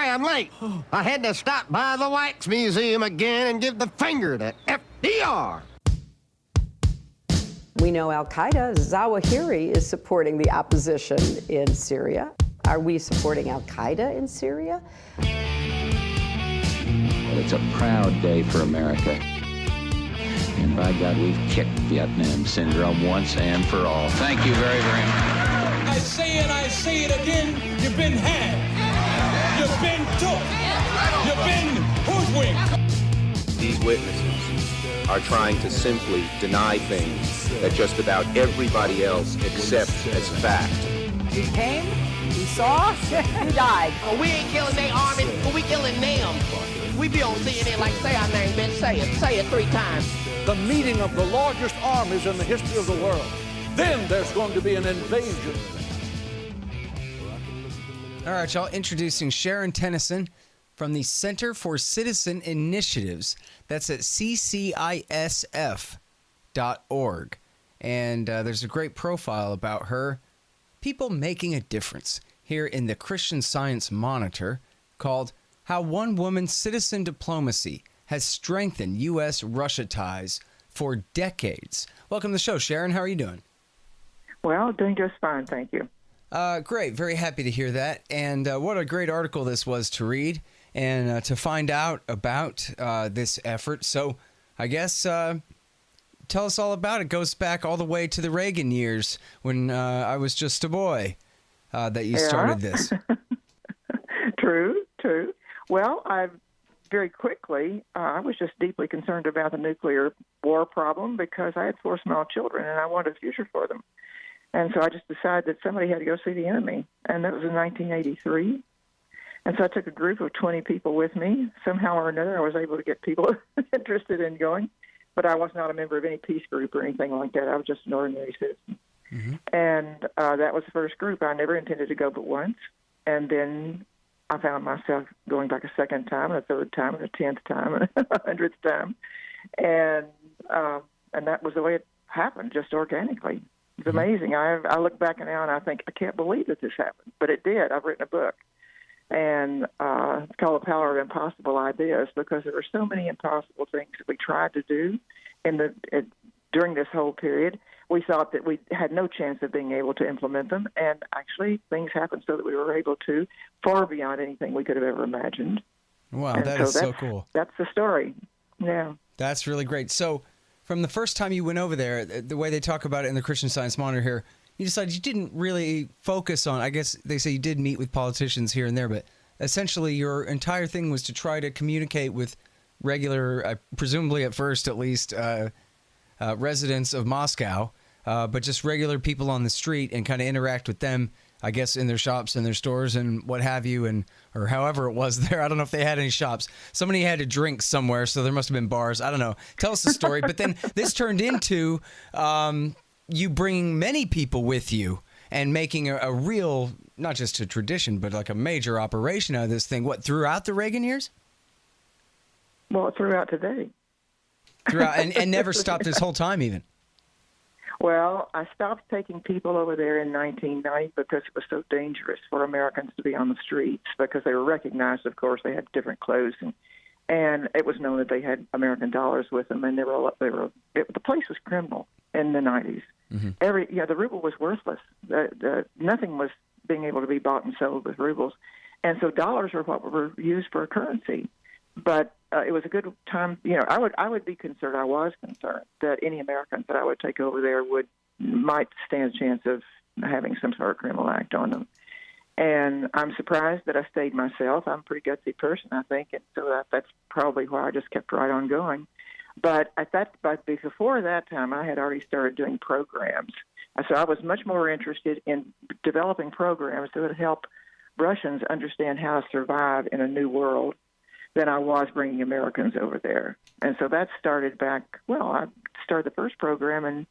sorry I'm late. I had to stop by the Wax Museum again and give the finger to FDR. We know Al-Qaeda, Zawahiri, is supporting the opposition in Syria. Are we supporting Al-Qaeda in Syria? Well, it's a proud day for America. And by God, we've kicked Vietnam syndrome once and for all. Thank you very, very much. I say it again, you've been had. You've been took. You've been hoodwinked. These witnesses are trying to simply deny things that just about everybody else accepts as fact. He came, he saw, he died. We ain't killing their army, but we killing them. We be on CNN like, say our name, bitch, say it 3 times. The meeting of the largest armies in the history of the world. Then there's going to be an invasion. All right, y'all, introducing Sharon Tennison from the Center for Citizen Initiatives. That's at ccisf.org. And there's a great profile about her, people making a difference, here in the Christian Science Monitor, called How One Woman's Citizen Diplomacy Has Strengthened U.S.-Russia Ties for Decades. Welcome to the show, Sharon. How are you doing? Well, doing just fine, thank you. Great. Very happy to hear that. And what a great article this was to read and to find out about this effort. So I guess tell us all about it. It goes back all the way to the Reagan years when I was just a boy that you started this. True. Well, I was just deeply concerned about the nuclear war problem because I had 4 small children and I wanted a future for them. And so I just decided that somebody had to go see the enemy. And that was in 1983. And so I took a group of 20 people with me. Somehow or another, I was able to get people interested in going. But I was not a member of any peace group or anything like that. I was just an ordinary citizen. Mm-hmm. And that was the first group. I never intended to go but once. And then I found myself going back a second time, and a third time, and a 10th time, and a 100th time. And that was the way it happened, just organically. It's amazing. I look back now and I think, I can't believe that this happened. But it did. I've written a book. And it's called The Power of Impossible Ideas, because there were so many impossible things that we tried to do during this whole period. We thought that we had no chance of being able to implement them. And actually, things happened so that we were able to, far beyond anything we could have ever imagined. Wow, that is so cool. That's the story. Yeah. That's really great. So from the first time you went over there, the way they talk about it in the Christian Science Monitor here, you decided you didn't really focus on, I guess they say you did meet with politicians here and there, but essentially your entire thing was to try to communicate with regular, presumably at first at least, residents of Moscow, but just regular people on the street and kind of interact with them, I guess, in their shops and their stores and what have you, or however it was there. I don't know if they had any shops. Somebody had to drink somewhere, so there must have been bars. I don't know. Tell us the story. But then this turned into you bringing many people with you and making a real, not just a tradition, but like a major operation out of this thing. What, throughout the Reagan years? Well, throughout today. Throughout, and never stopped this whole time even. Well, I stopped taking people over there in 1990 because it was so dangerous for Americans to be on the streets, because they were recognized, of course, they had different clothes, and it was known that they had American dollars with them, and the place was criminal in the 90s. Mm-hmm. The ruble was worthless. Nothing was being able to be bought and sold with rubles, and so dollars were what were used for a currency. But it was a good time. I would be concerned. I was concerned that any Americans that I would take over there might stand a chance of having some sort of criminal act on them. And I'm surprised that I stayed myself. I'm a pretty gutsy person, I think, and so that's probably why I just kept right on going. But before that time, I had already started doing programs. So I was much more interested in developing programs that would help Russians understand how to survive in a new world than I was bringing Americans over there. And so that started back, I started the first program in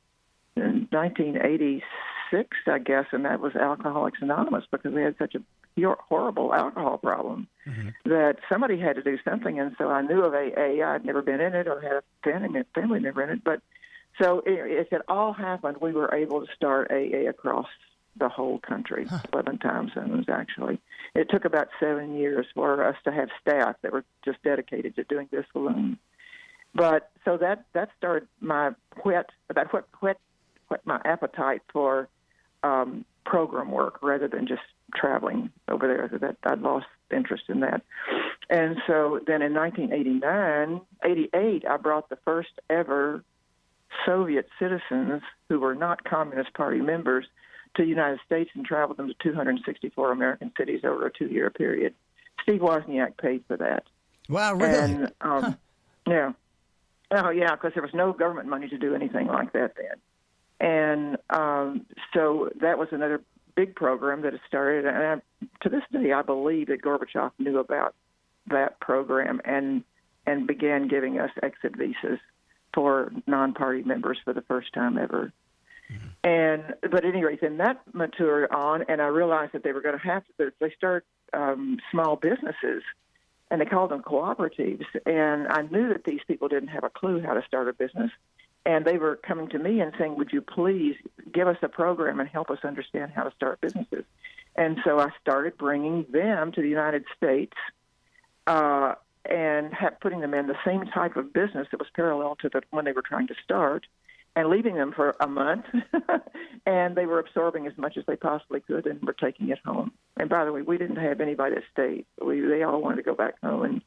1986, I guess, and that was Alcoholics Anonymous, because we had such a horrible alcohol problem that somebody had to do something. And so I knew of AA. I'd never been in it or had a family member in it. But so it all happened. We were able to start AA across the whole country, 11 time zones, actually. It took about 7 years for us to have staff that were just dedicated to doing this alone. But so that started my whet my appetite for program work rather than just traveling over there. That I'd lost interest in that. And so then in 1988, I brought the first ever Soviet citizens who were not Communist Party members to the United States and traveled them to 264 American cities over a 2-year period. Steve Wozniak paid for that. Wow, really? And, yeah. Oh, yeah, because there was no government money to do anything like that then. And so that was another big program that had started. And to this day, I believe that Gorbachev knew about that program and began giving us exit visas for non-party members for the first time ever. But at any rate, then that matured on, and I realized that they were going to have to. They started small businesses, and they called them cooperatives. And I knew that these people didn't have a clue how to start a business, and they were coming to me and saying, "Would you please give us a program and help us understand how to start businesses?" And so I started bringing them to the United States. And putting them in the same type of business that was parallel to the one they were trying to start, and leaving them for a month, and they were absorbing as much as they possibly could and were taking it home. And by the way, we didn't have anybody that stayed. They all wanted to go back home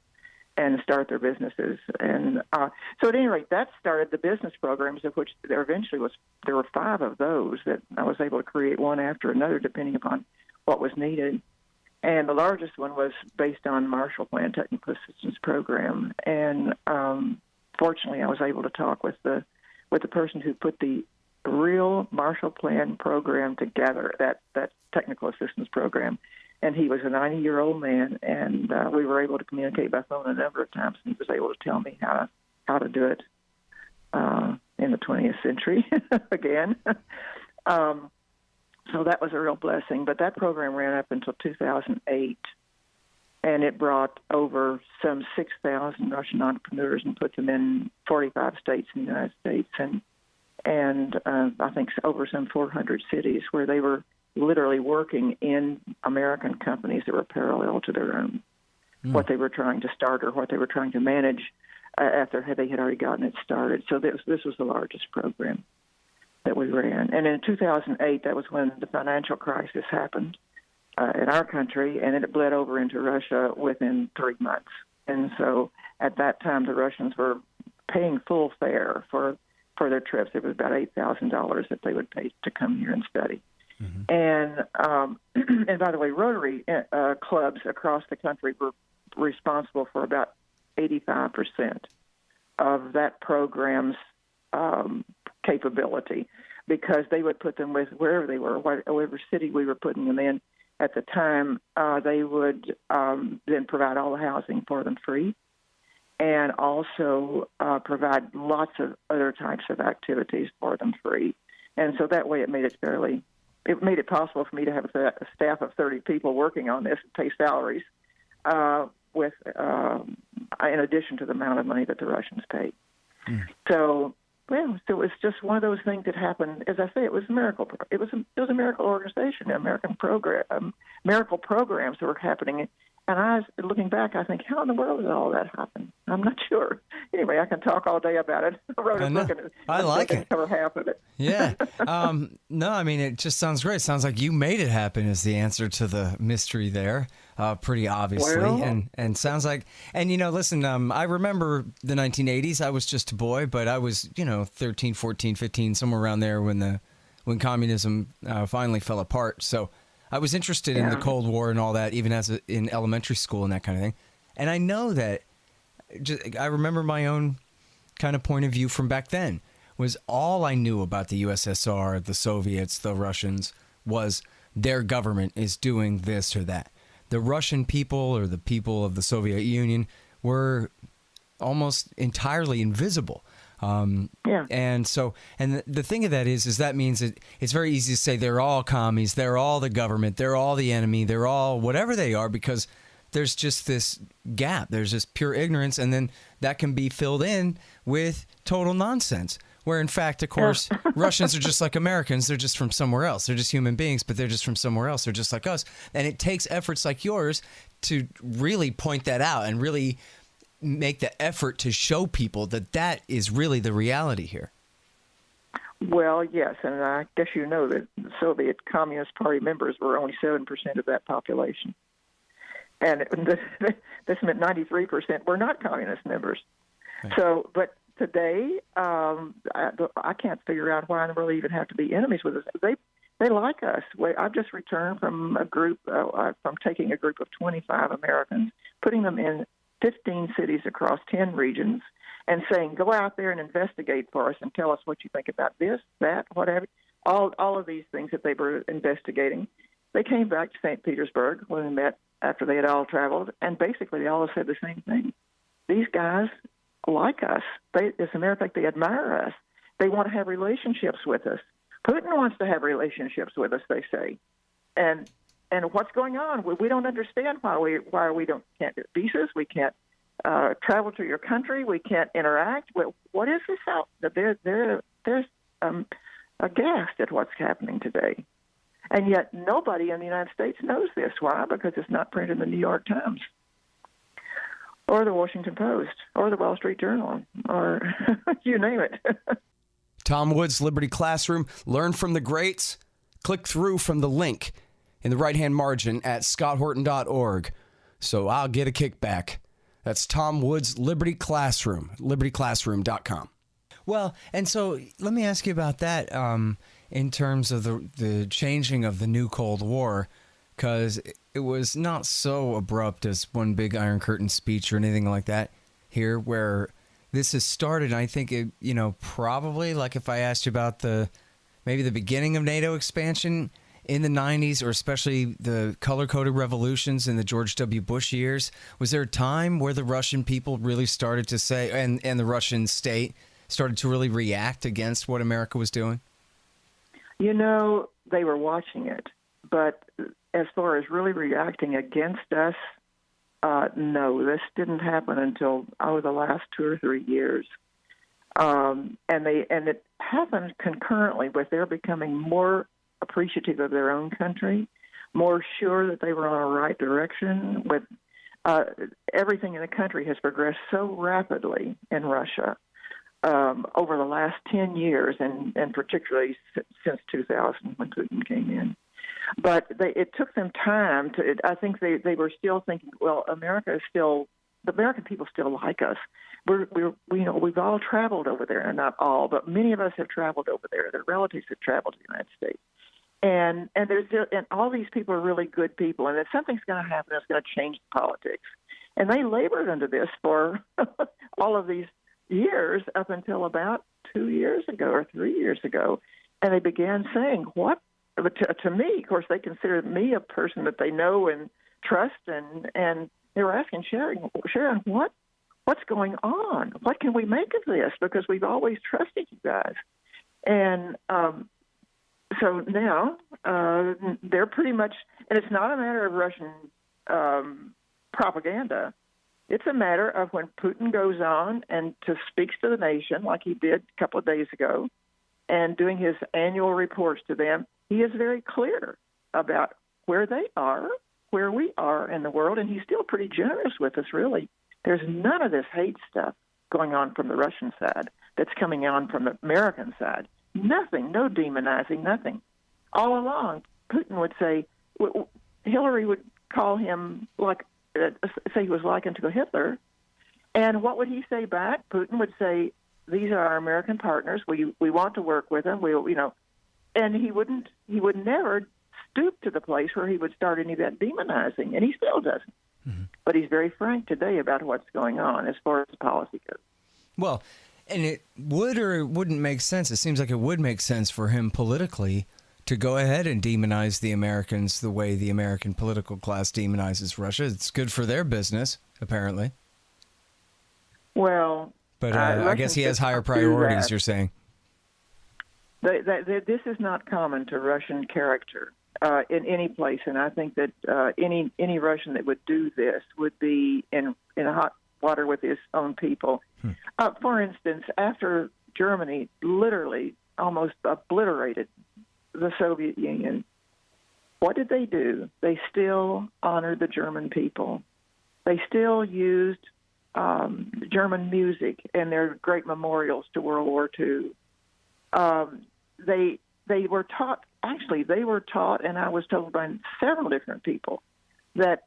and start their businesses. And so at any rate, that started the business programs, of which there were 5 of those that I was able to create one after another, depending upon what was needed. And the largest one was based on Marshall Plan Technical Assistance Program. And fortunately, I was able to talk with the person who put the real Marshall Plan program together, that technical assistance program. And he was a 90-year-old man, and we were able to communicate by phone a number of times, and he was able to tell me how to do it in the 20th century again. So that was a real blessing. But that program ran up until 2008, and it brought over some 6,000 Russian entrepreneurs and put them in 45 states in the United States, and I think over some 400 cities where they were literally working in American companies that were parallel to their own, what they were trying to start or what they were trying to manage after they had already gotten it started. So this was the largest program that we ran. And in 2008, that was when the financial crisis happened in our country, and it bled over into Russia within 3 months. And so at that time, the Russians were paying full fare for their trips. It was about $8,000 that they would pay to come here and study. And by the way, Rotary clubs across the country were responsible for about 85% of that program's capability, because they would put them with wherever they were, whatever city we were putting them in at the time. They would then provide all the housing for them free, and also provide lots of other types of activities for them free. And so that way it made it possible for me to have a staff of 30 people working on this and pay salaries with in addition to the amount of money that the Russians paid. So it's just one of those things that happened. As I say, it was a miracle. It was a miracle organization, miracle programs that were happening. And I was looking back, I think, how in the world did all that happen? I'm not sure. Anyway, I can talk all day about it. I wrote a book, and I like it. Cover half of it. Yeah. No, I mean, it just sounds great. It sounds like you made it happen is the answer to the mystery there, pretty obviously. Well, and sounds like, and, listen, I remember the 1980s. I was just a boy, but I was, 13, 14, 15, somewhere around there when communism finally fell apart. So I was interested in the Cold War and all that, even in elementary school and that kind of thing. And I know that I remember my own kind of point of view from back then was all I knew about the USSR, the Soviets, the Russians was their government is doing this or that. The Russian people or the people of the Soviet Union were almost entirely invisible. And the thing of that is that means it's very easy to say they're all commies, they're all the government, they're all the enemy, they're all whatever they are, because there's just this gap. There's this pure ignorance, and then that can be filled in with total nonsense. Where, in fact, of course, Russians are just like Americans. They're just from somewhere else. They're just human beings, but they're just from somewhere else. They're just like us. And it takes efforts like yours to really point that out and really make the effort to show people that that is really the reality here. Well, yes, and I guess you know that the Soviet Communist Party members were only 7% of that population. And this meant 93% were not communist members. Right. So, but today, I can't figure out why they really even have to be enemies with us. They like us. I've just returned from a group, from taking a group of 25 Americans, putting them in 15 cities across 10 regions, and saying, go out there and investigate for us and tell us what you think about this, that, whatever, all of these things that they were investigating. They came back to St. Petersburg when we met after they had all traveled, and basically they all said the same thing. These guys like us. As a matter of fact, they admire us. They want to have relationships with us. Putin wants to have relationships with us, they say. And what's going on? We don't understand why we can't get visas. We can't travel to your country. We can't interact. What is this out? They're aghast at what's happening today. And yet nobody in the United States knows this. Why? Because it's not printed in the New York Times or the Washington Post or the Wall Street Journal or you name it. Tom Woods, Liberty Classroom. Learn from the greats. Click through from the link in the right-hand margin at scotthorton.org. So I'll get a kickback. That's Tom Woods, Liberty Classroom, libertyclassroom.com. Well, and so let me ask you about that in terms of the changing of the new Cold War, because it was not so abrupt as one big Iron Curtain speech or anything like that here, where this has started. I think it, probably like if I asked you about maybe the beginning of NATO expansion in the 90s, or especially the color-coded revolutions in the George W. Bush years, was there a time where the Russian people really started to say, and the Russian state started to really react against what America was doing? They were watching it, but as far as really reacting against us, no, this didn't happen until the last 2 or 3 years. And it happened concurrently with their becoming more appreciative of their own country, more sure that they were on the right direction. With everything in the country has progressed so rapidly in Russia over the last 10 years, and particularly since 2000 when Putin came in. But it took them time to. I think they were still thinking, well, the American people still like us. We've all traveled over there, and not all, but many of us have traveled over there. Their relatives have traveled to the United States, and all these people are really good people. And if something's going to happen, it's going to change politics. And they labored under this for all of these years up until about 2 years ago or 3 years ago, and they began saying, "What?" But to me, of course, they considered me a person that they know and trust, and they were asking Sharon, what's going on? What can we make of this? Because we've always trusted you guys. And so now they're pretty much, and it's not a matter of Russian propaganda. It's a matter of when Putin goes on and speaks to the nation, like he did a couple of days ago, and doing his annual reports to them, he is very clear about where they are, where we are in the world, and he's still pretty generous with us, really. There's none of this hate stuff going on from the Russian side that's coming on from the American side. Nothing, no demonizing, nothing. All along, Putin would say, Hillary would call him, say he was likened to Hitler, and what would he say back? Putin would say, these are our American partners. We want to work with them. And he would never stoop to the place where he would start any of that demonizing, and he still doesn't. Mm-hmm. But he's very frank today about what's going on as far as policy goes. Well, and it would or it wouldn't make sense. It seems like it would make sense for him politically to go ahead and demonize the Americans the way the American political class demonizes Russia. It's good for their business, apparently. Well, but I guess he has higher priorities, you're saying. This is not common to Russian character in any place, and I think that any Russian that would do this would be in hot water with his own people. For instance, after Germany literally almost obliterated the Soviet Union, what did they do? They still honored the German people. They still used German music in their great memorials to World War II. They were taught, and I was told by several different people, that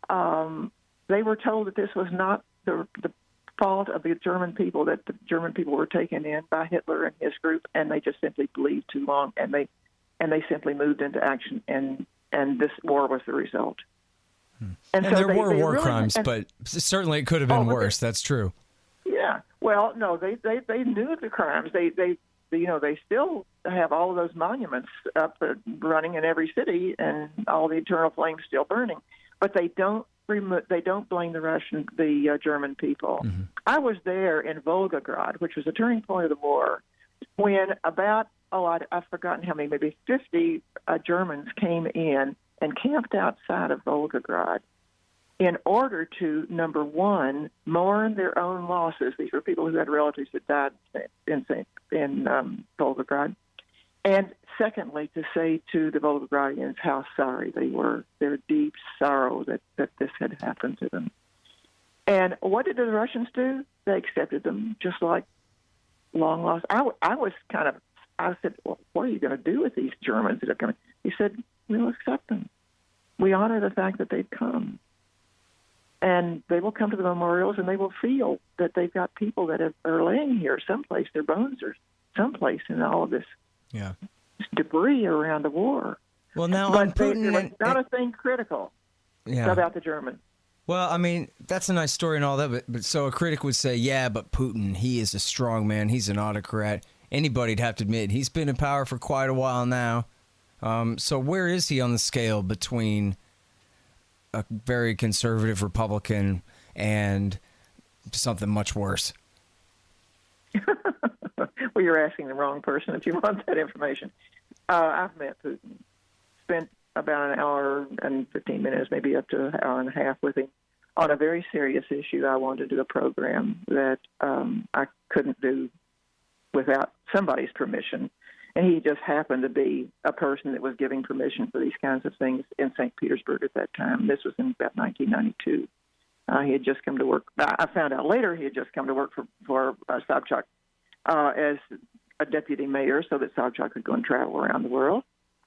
they were told that this was not the fault of the German people, that the German people were taken in by Hitler and his group, and they just simply believed too long, and they simply moved into action, and this war was the result. And so there were war really, crimes, but certainly it could have been worse. That's true. Yeah. Well, no, they knew the crimes. They still have all of those monuments up running in every city, and all the eternal flames still burning. But they don't blame the German people. Mm-hmm. I was there in Volgograd, which was a turning point of the war, when about I've forgotten how many, maybe 50 Germans came in and camped outside of Volgograd in order to, number one, mourn their own losses. These were people who had relatives that died in Volgograd. And secondly, to say to the Volgogradians how sorry they were, their deep sorrow that this had happened to them. And what did the Russians do? They accepted them, just like long lost. I said, well, what are you going to do with these Germans that are coming? He said, we'll accept them. We honor the fact that they've come. And they will come to the memorials, and they will feel that they've got people that are laying here someplace. Their bones are someplace in all of this debris around the war. Well, now on Putin, there's not a thing critical about the Germans. Well, I mean, that's a nice story and all that, but so a critic would say, yeah, but Putin, he is a strong man. He's an autocrat. Anybody'd have to admit he's been in power for quite a while now. So where is he on the scale between a very conservative Republican and something much worse? Well, you're asking the wrong person if you want that information. I've met Putin, spent about an hour and 15 minutes, maybe up to an hour and a half with him on a very serious issue. I wanted to do a program that I couldn't do without somebody's permission. And he just happened to be a person that was giving permission for these kinds of things in St. Petersburg at that time. This was in about 1992. He had just come to work. I found out later he had just come to work for Sobchak as a deputy mayor so that Sobchak could go and travel around the world.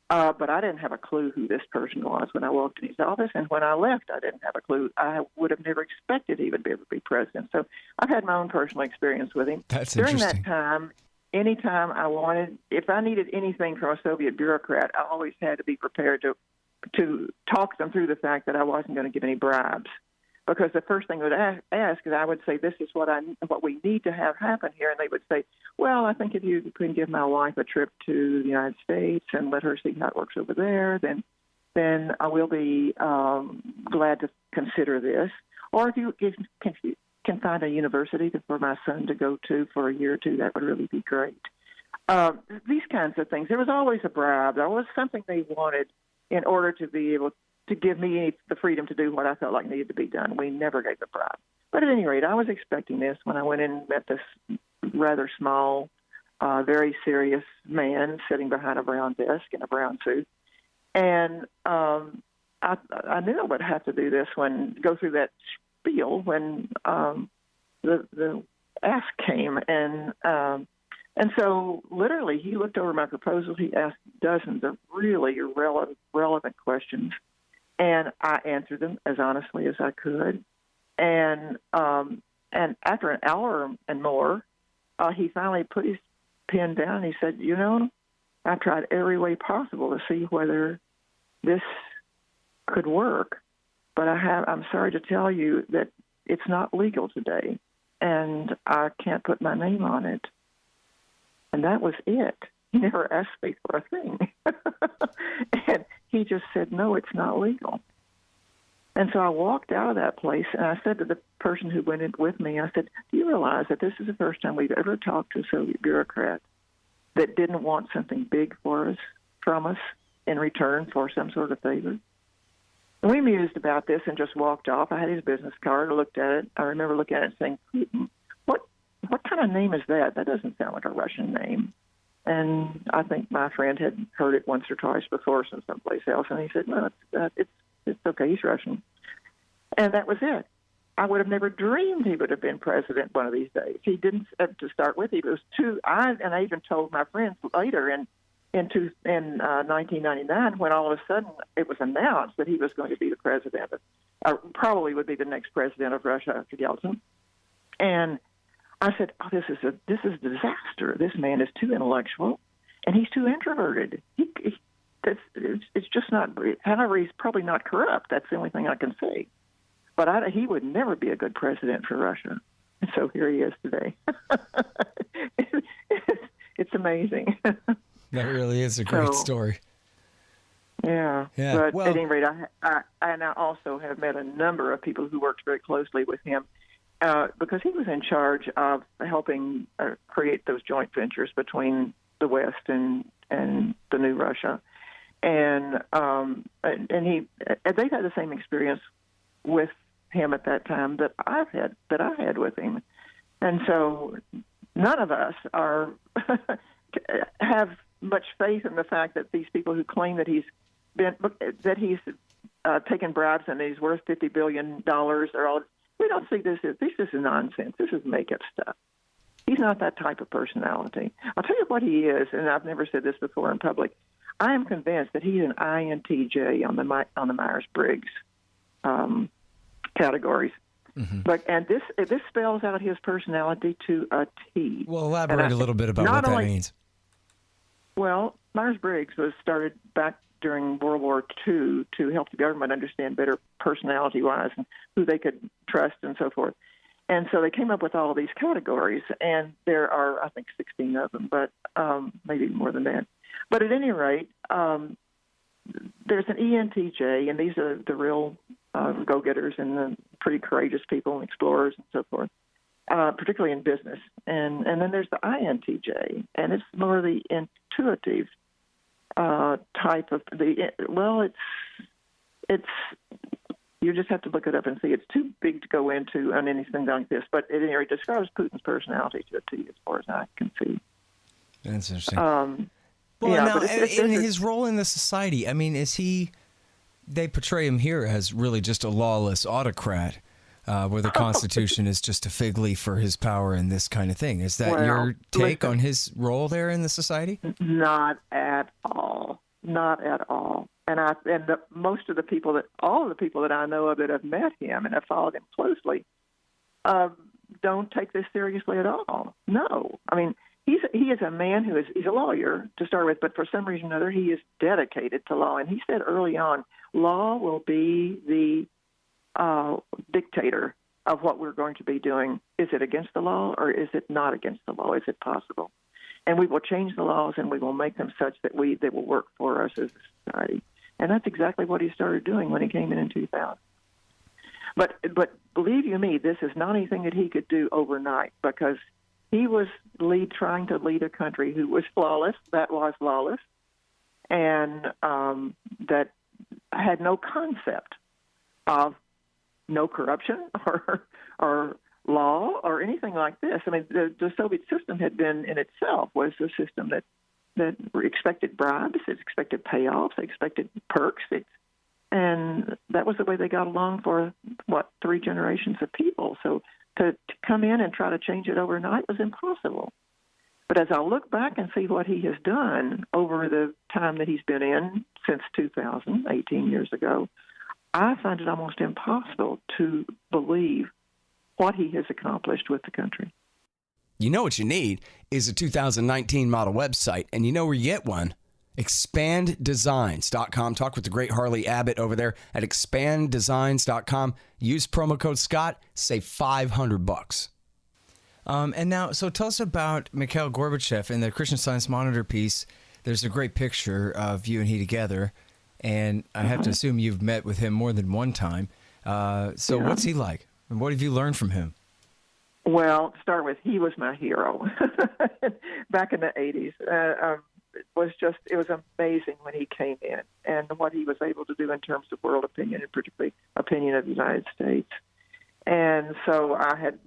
But I didn't have a clue who this person was when I walked in his office. And when I left, I didn't have a clue. I would have never expected he would be able to be president. So I've had my own personal experience with him. That's During interesting. that time, anytime I wanted, if I needed anything from a Soviet bureaucrat, I always had to be prepared to talk them through the fact that I wasn't going to give any bribes. Because the first thing they would ask is, I would say, this is what we need to have happen here. And they would say, well, I think if you can give my wife a trip to the United States and let her see how it works over there, then I will be glad to consider this. Or if you can find a university for my son to go to for a year or two, that would really be great. These kinds of things. There was always a bribe. There was something they wanted in order to be able to give me the freedom to do what I felt like needed to be done. We never gave a bribe. But at any rate, I was expecting this when I went in and met this rather small, very serious man sitting behind a brown desk in a brown suit. And I knew I would have to do this go through that spiel when the ask came. And so literally he looked over my proposal. He asked dozens of really relevant questions. And I answered them as honestly as I could. And after an hour and more, he finally put his pen down and he said, I've tried every way possible to see whether this could work, but I'm sorry to tell you that it's not legal today, and I can't put my name on it. And that was it. He never asked me for a thing. And he just said, no, it's not legal. And so I walked out of that place, and I said to the person who went in with me, I said, do you realize that this is the first time we've ever talked to a Soviet bureaucrat that didn't want something big from us in return for some sort of favor? And we mused about this and just walked off. I had his business card, looked at it. I remember looking at it and saying, what kind of name is that? That doesn't sound like a Russian name. And I think my friend had heard it once or twice before from someplace else, and he said, no, it's okay, he's Russian. And that was it. I would have never dreamed he would have been president one of these days. He didn't, to start with, he was too, and I even told my friends later in 1999, when all of a sudden it was announced that he was going to be the president, probably would be the next president of Russia after Yeltsin. And I said, "Oh, this is a disaster. This man is too intellectual, and he's too introverted. It's just not. However, he's probably not corrupt. That's the only thing I can say. But he would never be a good president for Russia. And so here he is today. It's amazing." That really is a great story. Yeah. But at any rate, I now also have met a number of people who worked very closely with him. Because he was in charge of helping create those joint ventures between the West and the new Russia, and they've had the same experience with him at that time that I had with him, and so none of us have much faith in the fact that these people who claim that he's taken bribes and he's worth $50 billion are all. We don't see this is nonsense. This is make-up stuff. He's not that type of personality. I'll tell you what he is, and I've never said this before in public. I am convinced that he's an INTJ on the Myers-Briggs categories. Mm-hmm. And this spells out his personality to a T. Well, elaborate a little bit about what that means. Well, Myers-Briggs was started back during World War II to help the government understand better personality-wise and who they could trust and so forth. And so they came up with all of these categories, and there are, I think, 16 of them, but maybe more than that. But at any rate, there's an ENTJ, and these are the real go-getters and the pretty courageous people and explorers and so forth, particularly in business. And then there's the INTJ, and it's more the intuitive type of it's you just have to look it up and see. It's too big to go into on anything like this, but at any rate, it describes Putin's personality to a T as far as I can see. That's interesting. Now, in his role in the society, I mean, they portray him here as really just a lawless autocrat, where the Constitution is just a fig leaf for his power and this kind of thing. Is that your take on his role there in the society? Not at all. Not at all. And all of the people that I know of that have met him and have followed him closely, don't take this seriously at all. No. I mean, he is a man he's a lawyer to start with, but for some reason or another, he is dedicated to law. And he said early on, law will be the dictator of what we're going to be doing. Is it against the law or is it not against the law? Is it possible? And we will change the laws and we will make them such that they will work for us as a society. And that's exactly what he started doing when he came in 2000. But believe you me, this is not anything that he could do overnight, because he was trying to lead a country who was flawless, and that had no concept of no corruption or law or anything like this. I mean, the Soviet system had been in itself was a system that expected bribes, it expected payoffs, it expected perks, and that was the way they got along for, 3 generations of people. So to come in and try to change it overnight was impossible. But as I look back and see what he has done over the time that he's been in since 2000, 18 years ago, I find it almost impossible to believe what he has accomplished with the country. You know what you need is a 2019 model website, and you know where you get one. expanddesigns.com. Talk with the great Harley Abbott over there at expanddesigns.com. Use promo code Scott, save $500. And now, so tell us about Mikhail Gorbachev in the Christian Science Monitor piece. There's a great picture of you and he together, and I have to assume you've met with him more than one time. What's he like, and what have you learned from him? Well, to start with, he was my hero back in the 80s. It was amazing when he came in and what he was able to do in terms of world opinion, and particularly opinion of the United States. And so I had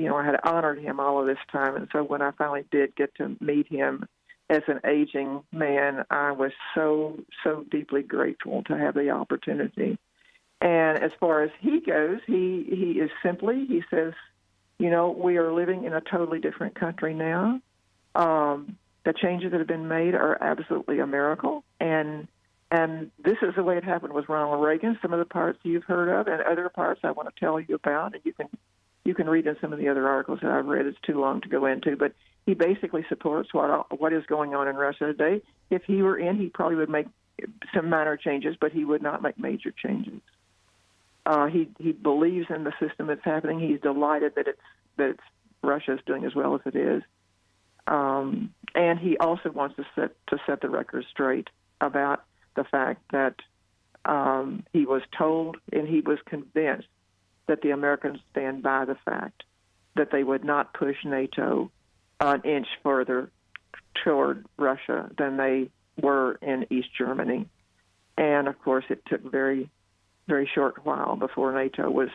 I had honored him all of this time. And so when I finally did get to meet him as an aging man, I was so deeply grateful to have the opportunity. And as far as he goes, he says, we are living in a totally different country now. The changes that have been made are absolutely a miracle. And this is the way it happened with Ronald Reagan. Some of the parts you've heard of, and other parts I want to tell you about. And you can read in some of the other articles that I've read. It's too long to go into. But he basically supports what is going on in Russia today. If he were in, he probably would make some minor changes, but he would not make major changes. He believes in the system that's happening. He's delighted that Russia is doing as well as it is, and he also wants to set the record straight about the fact that he was told and he was convinced that the Americans stand by the fact that they would not push NATO an inch further toward Russia than they were in East Germany, and of course it took very short while before NATO was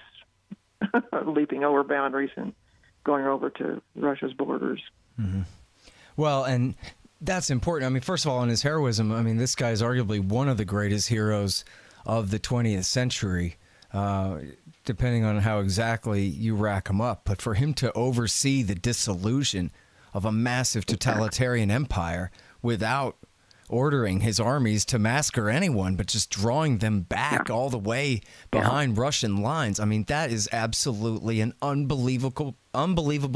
leaping over boundaries and going over to Russia's borders. Mm-hmm. Well, and that's important. I mean, first of all, in his heroism, I mean, this guy is arguably one of the greatest heroes of the 20th century, depending on how exactly you rack him up. But for him to oversee the dissolution of a massive totalitarian empire without ordering his armies to massacre anyone, but just drawing them back all the way behind Russian lines. I mean, that is absolutely an unbelievable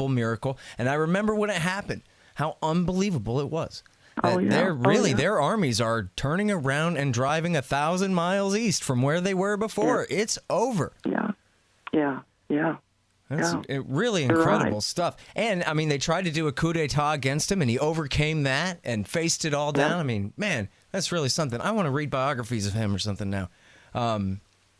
miracle. And I remember when it happened, how unbelievable it was. Their armies are turning around and driving 1,000 miles east from where they were before. Yeah. It's over. Yeah. That's really incredible stuff. And, I mean, they tried to do a coup d'etat against him, and he overcame that and faced it all down. I mean, man, that's really something. I want to read biographies of him or something now.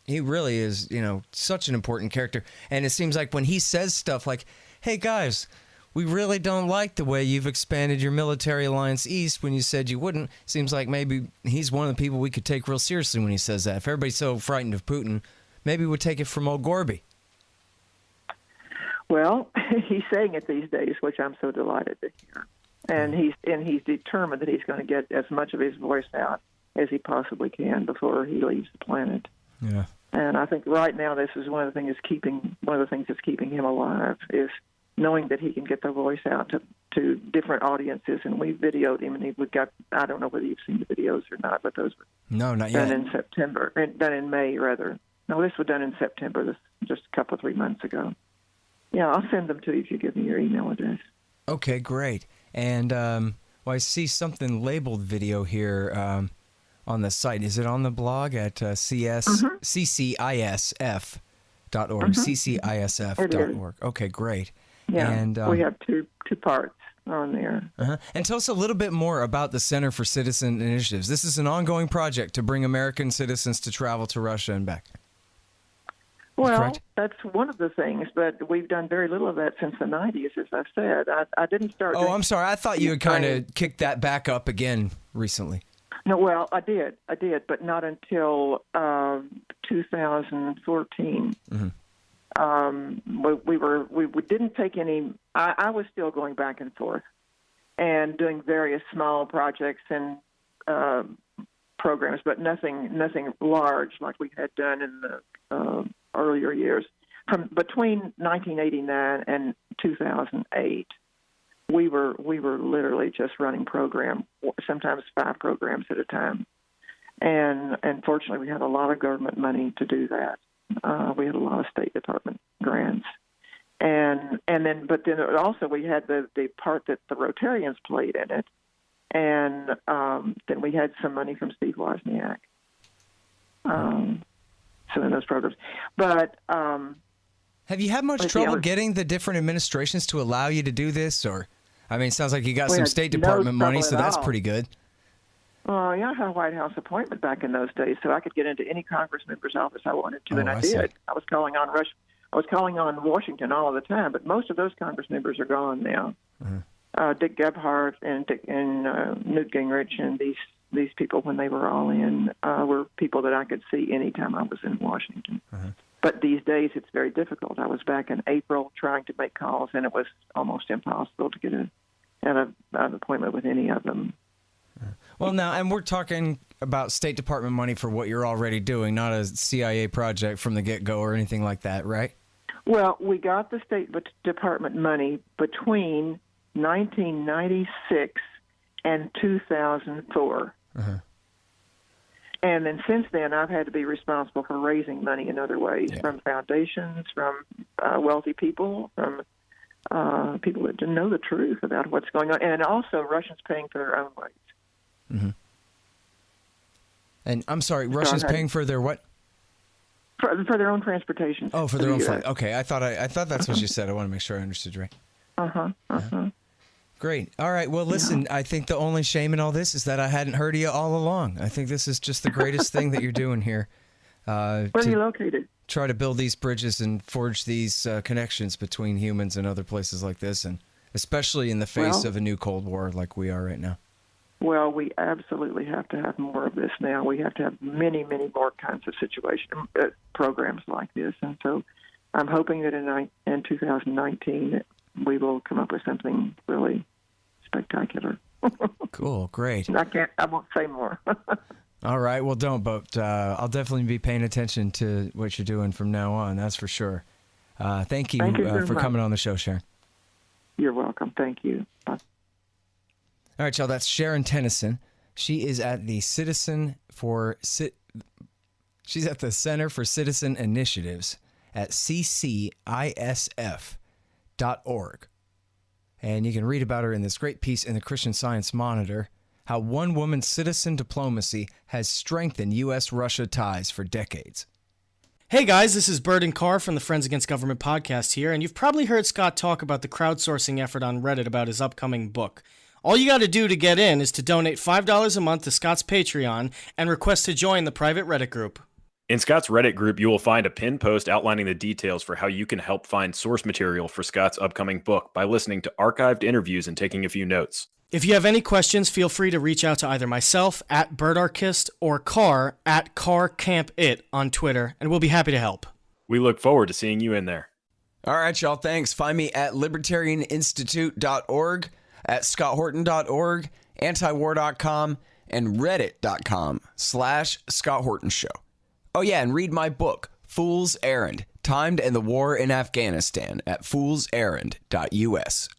He really is, such an important character. And it seems like when he says stuff like, hey, guys, we really don't like the way you've expanded your military alliance east when you said you wouldn't. Seems like maybe he's one of the people we could take real seriously when he says that. If everybody's so frightened of Putin, maybe we'd take it from old Gorby. Well, he's saying it these days, which I'm so delighted to hear. And he's determined that he's going to get as much of his voice out as he possibly can before he leaves the planet. Yeah. And I think right now this is one of the things that's keeping him alive is knowing that he can get the voice out to different audiences. And we videoed him, and we got, I don't know whether you've seen the videos or not, but those were not done yet. in September, done in May rather. No, this was done in September, just a couple of 3 months ago. Yeah, I'll send them to you if you give me your email address. Okay, great. And I see something labeled video here on the site. Is it on the blog at ccisf.org? ccisf.org. Okay, great. Yeah, and, we have two parts on there. And tell us a little bit more about the Center for Citizen Initiatives. This is an ongoing project to bring American citizens to travel to Russia and back. Well, correct? That's one of the things, but we've done very little of that since the 90s, as I said. I didn't start... Oh, I'm sorry. I thought you had kind of kicked that back up again recently. No, well, I did, but not until 2014. We didn't take any... I was still going back and forth and doing various small projects and programs, but nothing large like we had done in the earlier years. From between 1989 and 2008, we were literally just running sometimes 5 programs at a time, and fortunately we had a lot of government money to do that. We had a lot of State Department grants, but then also we had the part that the Rotarians played in it, and then we had some money from Steve Wozniak. So in those programs, but have you had much trouble getting the different administrations to allow you to do this? Or, I mean, it sounds like you got some State Department money, so that's pretty good. Well, yeah, I had a White House appointment back in those days, so I could get into any Congress member's office I wanted to, and I did. I was calling on Washington all the time, but most of those Congress members are gone now. Dick Gebhardt and Newt Gingrich and these people, when they were all in, were people that I could see anytime I was in Washington. But these days it's very difficult. I was back in April trying to make calls, and it was almost impossible to get an appointment with any of them. Well, now, and we're talking about State Department money for what you're already doing, not a CIA project from the get-go or anything like that, right? Well, we got the State Department money between 1996 and 2004. Uh-huh. And then since then, I've had to be responsible for raising money in other ways, from foundations, from wealthy people, from people that didn't know the truth about what's going on, and also Russians paying for their own ways. Mm-hmm. And I'm sorry, Russians paying for their what? For their own transportation. Oh, for their own flight. Okay, I thought that's what you said. I want to make sure I understood right. Great. All right. Well, listen, I think the only shame in all this is that I hadn't heard of you all along. I think this is just the greatest thing that you're doing here. Where are you located? Try to build these bridges and forge these connections between humans and other places like this, and especially in the face of a new Cold War like we are right now. Well, we absolutely have to have more of this now. We have to have many, many more kinds of programs like this. And so I'm hoping that in 2019 we will come up with something really spectacular. Cool, great. I won't say more. All right, well, don't, but I'll definitely be paying attention to what you're doing from now on, that's for sure. Thank you for coming on the show, Sharon. You're welcome. Thank you. Bye. All right, y'all, that's Sharon Tennison. She is at the She's at the Center for Citizen Initiatives at ccisf.org. And you can read about her in this great piece in the Christian Science Monitor, how one-woman citizen diplomacy has strengthened U.S.-Russia ties for decades. Hey guys, this is Burden Carr from the Friends Against Government podcast here, and you've probably heard Scott talk about the crowdsourcing effort on Reddit about his upcoming book. All you got to do to get in is to donate $5 a month to Scott's Patreon and request to join the private Reddit group. In Scott's Reddit group, you will find a pinned post outlining the details for how you can help find source material for Scott's upcoming book by listening to archived interviews and taking a few notes. If you have any questions, feel free to reach out to either myself at BirdArchist or Carr at CarCampIt on Twitter, and we'll be happy to help. We look forward to seeing you in there. All right, y'all, thanks. Find me at libertarianinstitute.org, at scotthorton.org, antiwar.com, and reddit.com/Scott Horton Show. Oh, yeah, and read my book, Fool's Errand, Time to End the War in Afghanistan, at foolserrand.us.